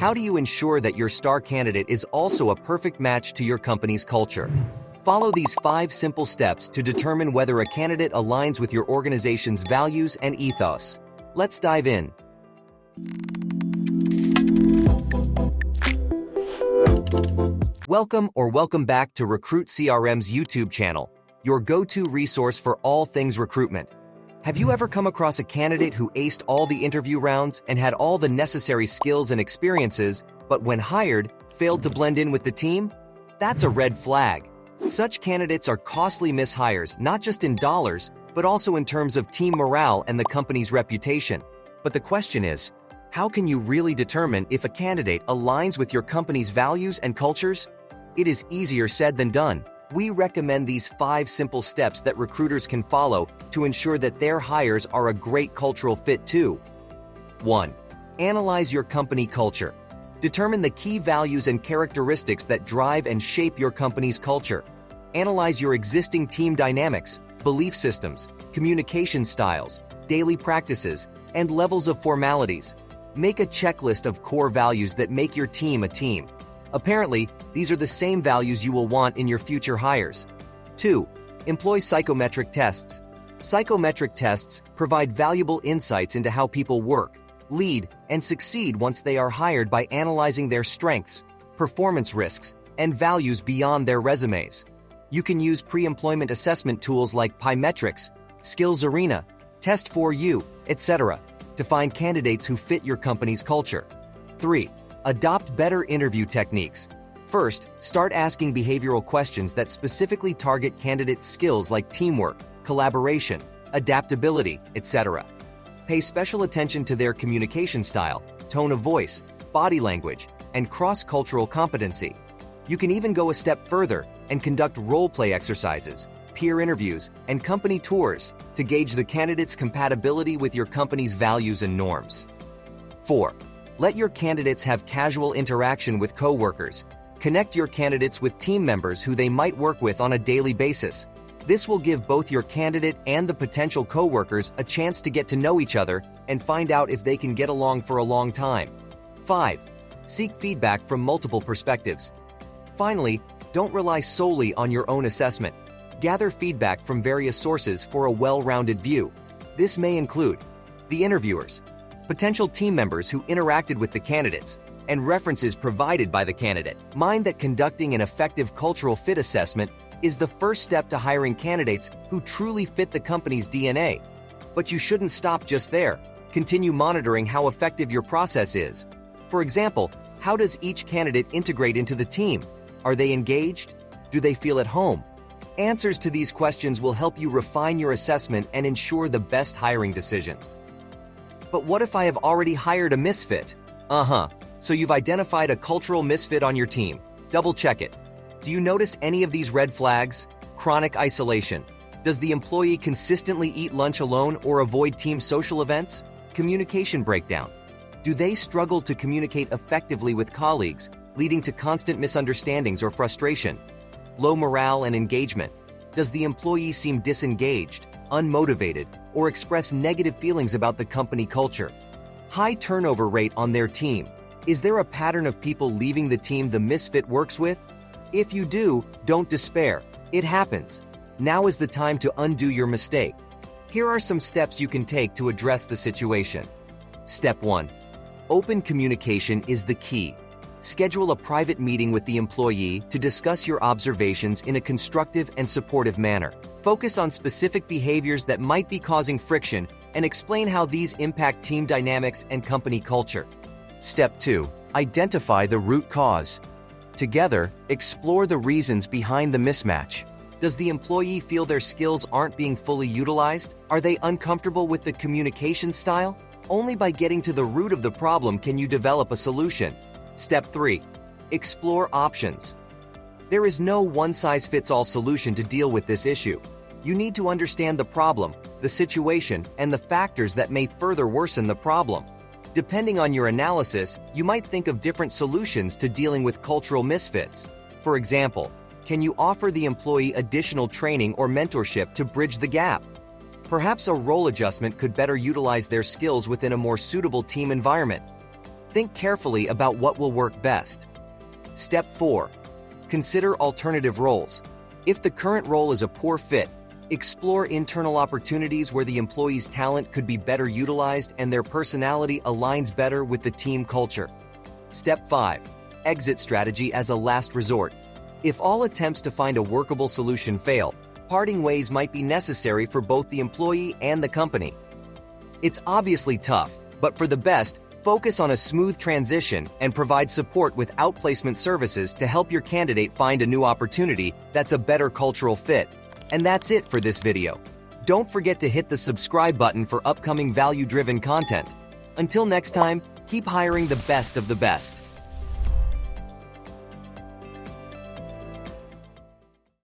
How do you ensure that your star candidate is also a perfect match to your company's culture? Follow these 5 simple steps to determine whether a candidate aligns with your organization's values and ethos. Let's dive in. Welcome back to Recruit CRM's YouTube channel, your go-to resource for all things recruitment. Have you ever come across a candidate who aced all the interview rounds and had all the necessary skills and experiences, but when hired, failed to blend in with the team? That's a red flag. Such candidates are costly mishires, not just in dollars, but also in terms of team morale and the company's reputation. But the question is, how can you really determine if a candidate aligns with your company's values and cultures? It is easier said than done. We recommend these 5 simple steps that recruiters can follow to ensure that their hires are a great cultural fit too. 1. Analyze your company culture. Determine the key values and characteristics that drive and shape your company's culture. Analyze your existing team dynamics, belief systems, communication styles, daily practices, and levels of formalities. Make a checklist of core values that make your team a team. Apparently, these are the same values you will want in your future hires. 2. Employ psychometric tests. Psychometric tests provide valuable insights into how people work, lead, and succeed once they are hired by analyzing their strengths, performance risks, and values beyond their resumes. You can use pre-employment assessment tools like Pymetrics, Skills Arena, Test4U, etc. to find candidates who fit your company's culture. 3. Adopt better interview techniques. First, start asking behavioral questions that specifically target candidates' skills like teamwork, collaboration, adaptability, etc. Pay special attention to their communication style, tone of voice, body language, and cross-cultural competency. You can even go a step further and conduct role-play exercises, peer interviews, and company tours to gauge the candidate's compatibility with your company's values and norms. 4. Let your candidates have casual interaction with coworkers. Connect your candidates with team members who they might work with on a daily basis. This will give both your candidate and the potential coworkers a chance to get to know each other and find out if they can get along for a long time. 5. Seek feedback from multiple perspectives. Finally, don't rely solely on your own assessment. Gather feedback from various sources for a well-rounded view. This may include the interviewers, potential team members who interacted with the candidates, and references provided by the candidate. Mind that conducting an effective cultural fit assessment is the first step to hiring candidates who truly fit the company's DNA. But you shouldn't stop just there. Continue monitoring how effective your process is. For example, how does each candidate integrate into the team? Are they engaged? Do they feel at home? Answers to these questions will help you refine your assessment and ensure the best hiring decisions. But what if I have already hired a misfit? So you've identified a cultural misfit on your team. Double check it. Do you notice any of these red flags? Chronic isolation. Does the employee consistently eat lunch alone or avoid team social events? Communication breakdown. Do they struggle to communicate effectively with colleagues, leading to constant misunderstandings or frustration? Low morale and engagement. Does the employee seem disengaged, unmotivated, or express negative feelings about the company culture? High turnover rate on their team. Is there a pattern of people leaving the team the misfit works with? If you do, don't despair. It happens. Now is the time to undo your mistake. Here are some steps you can take to address the situation. Step 1. Open communication is the key. Schedule a private meeting with the employee to discuss your observations in a constructive and supportive manner. Focus on specific behaviors that might be causing friction and explain how these impact team dynamics and company culture. Step 2. Identify the root cause. Together, explore the reasons behind the mismatch. Does the employee feel their skills aren't being fully utilized? Are they uncomfortable with the communication style? Only by getting to the root of the problem can you develop a solution. Step 3. Explore options. There is no one-size-fits-all solution to deal with this issue. You need to understand the problem, the situation, and the factors that may further worsen the problem. Depending on your analysis, you might think of different solutions to dealing with cultural misfits. For example, can you offer the employee additional training or mentorship to bridge the gap? Perhaps a role adjustment could better utilize their skills within a more suitable team environment. think carefully about what will work best. Step 4. Consider alternative roles. If the current role is a poor fit, explore internal opportunities where the employee's talent could be better utilized and their personality aligns better with the team culture. Step 5. Exit strategy as a last resort. If all attempts to find a workable solution fail, parting ways might be necessary for both the employee and the company. It's obviously tough, but for the best, focus on a smooth transition and provide support with outplacement services to help your candidate find a new opportunity that's a better cultural fit. And that's it for this video. Don't forget to hit the subscribe button for upcoming value-driven content. Until next time, keep hiring the best of the best.